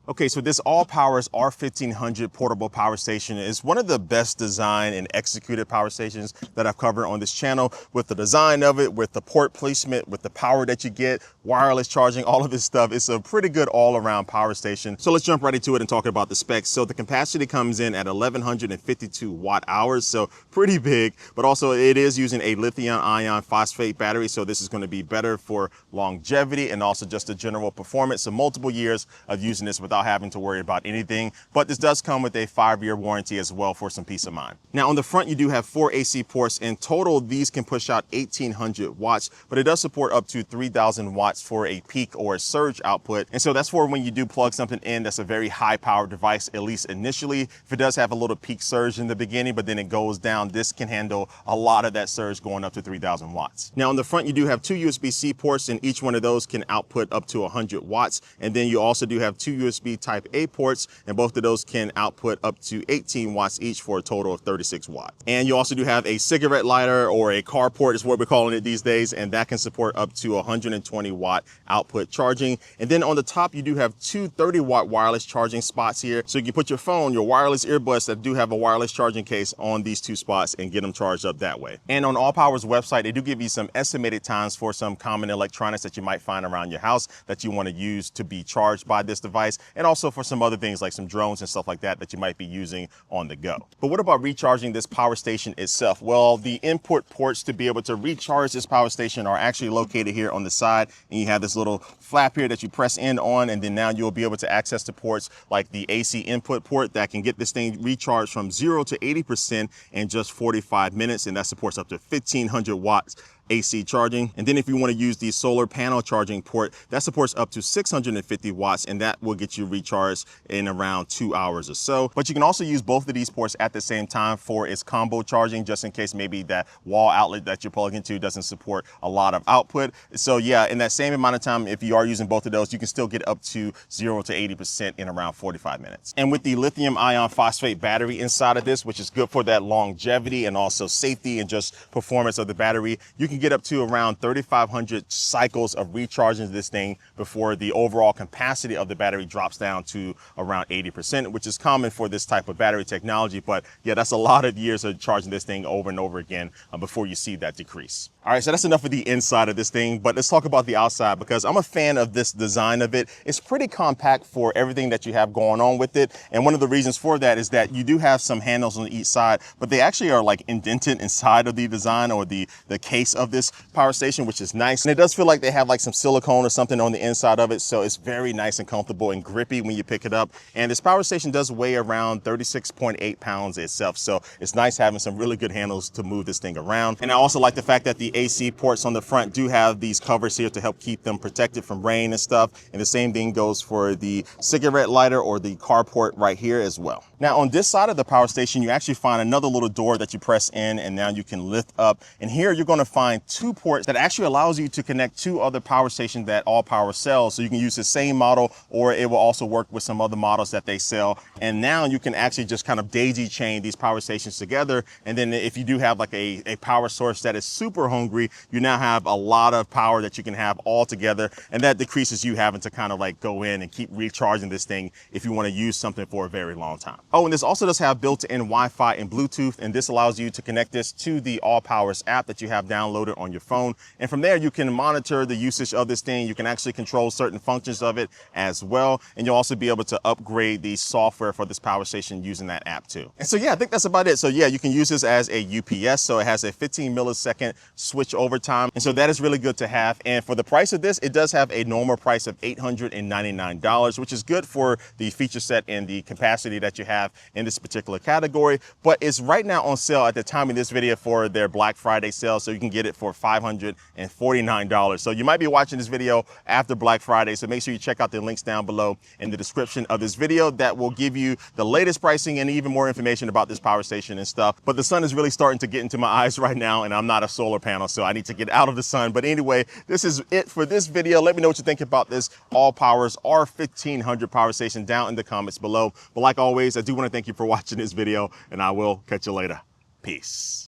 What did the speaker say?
Okay, so this ALLPOWERS R1500 portable power station is one of the best designed and executed power stations that I've covered on this channel, with the design of it, with the port placement, with the power that you get, wireless charging, all of this stuff. It's a pretty good all-around power station. So let's jump right into it and talk about the specs. So the capacity comes in at 1152 watt hours, so pretty big, but also it is using a lithium ion phosphate battery. So this is going to be better for longevity and also just the general performance. So multiple years of using this without having to worry about anything. But this does come with a 5-year warranty as well for some peace of mind. Now on the front, you do have 4 AC ports. In total, these can push out 1800 watts, but it does support up to 3000 watts for a peak or a surge output. And so that's for when you do plug something in that's a very high powered device, at least initially. If it does have a little peak surge in the beginning, but then it goes down, this can handle a lot of that surge going up to 3000 watts. Now on the front, you do have 2 USB-C ports, and each one of those can output up to 100 watts. And then you also do have 2 USB Type A ports, and both of those can output up to 18 watts each for a total of 36 watts. And you also do have a cigarette lighter, or a car port is what we're calling it these days, and that can support up to 120 watt output charging. And then on the top, you do have 2 30 watt wireless charging spots here. So you can put your phone, your wireless earbuds that do have a wireless charging case on these 2 spots and get them charged up that way. And on ALLPOWERS website, they do give you some estimated times for some common electronics that you might find around your house that you want to use to be charged by this device, and also for some other things like some drones and stuff like that that you might be using on the go. But what about recharging this power station itself? Well, the input ports to be able to recharge this power station are actually located here on the side, and you have this little flap here that you press in on, and then now you'll be able to access the ports like the AC input port that can get this thing recharged from 0 to 80% in just 45 minutes, and that supports up to 1500 watts AC charging. And then if you want to use the solar panel charging port, that supports up to 650 watts, and that will get you recharged in around 2 hours or so. But you can also use both of these ports at the same time for its combo charging, just in case maybe that wall outlet that you're plugging into doesn't support a lot of output. So yeah, in that same amount of time, if you are using both of those, you can still get up to 0 to 80% in around 45 minutes. And with the lithium ion phosphate battery inside of this, which is good for that longevity and also safety and just performance of the battery, you can get up to around 3,500 cycles of recharging this thing before the overall capacity of the battery drops down to around 80%, which is common for this type of battery technology. But yeah, that's a lot of years of charging this thing over and over again before you see that decrease. All right, so that's enough of the inside of this thing, but let's talk about the outside, because I'm a fan of this design of it. It's pretty compact for everything that you have going on with it. And one of the reasons for that is that you do have some handles on each side, but they actually are like indented inside of the design or the case of this power station, which is nice. And it does feel like they have like some silicone or something on the inside of it. So it's very nice and comfortable and grippy when you pick it up. And this power station does weigh around 36.8 pounds itself. So it's nice having some really good handles to move this thing around. And I also like the fact that the AC ports on the front do have these covers here to help keep them protected from rain and stuff. And the same thing goes for the cigarette lighter or the car port right here as well. Now on this side of the power station, you actually find another little door that you press in, and now you can lift up. And here you're going to find 2 ports that actually allows you to connect 2 other power stations that ALLPOWERS sells. So you can use the same model, or it will also work with some other models that they sell. And now you can actually just kind of daisy chain these power stations together. And then if you do have like a power source that is super hungry, you now have a lot of power that you can have all together, and that decreases you having to kind of like go in and keep recharging this thing if you want to use something for a very long time. Oh, and this also does have built-in Wi-Fi and Bluetooth, and this allows you to connect this to the ALLPOWERS app that you have downloaded on your phone. And from there, you can monitor the usage of this thing. You can actually control certain functions of it as well. And you'll also be able to upgrade the software for this power station using that app too. And so yeah, I think that's about it. So yeah, you can use this as a UPS. So it has a 15 millisecond switch over time. And so that is really good to have. And for the price of this, it does have a normal price of $899, which is good for the feature set and the capacity that you have in this particular category. But it's right now on sale at the time of this video for their Black Friday sale. So you can get it for $549. So you might be watching this video after Black Friday. So make sure you check out the links down below in the description of this video that will give you the latest pricing and even more information about this power station and stuff. But the sun is really starting to get into my eyes right now, and I'm not a solar panel, so I need to get out of the sun. But anyway, this is it for this video. Let me know what you think about this ALLPOWERS R1500 power station down in the comments below. But like always, I do want to thank you for watching this video, and I will catch you later. Peace.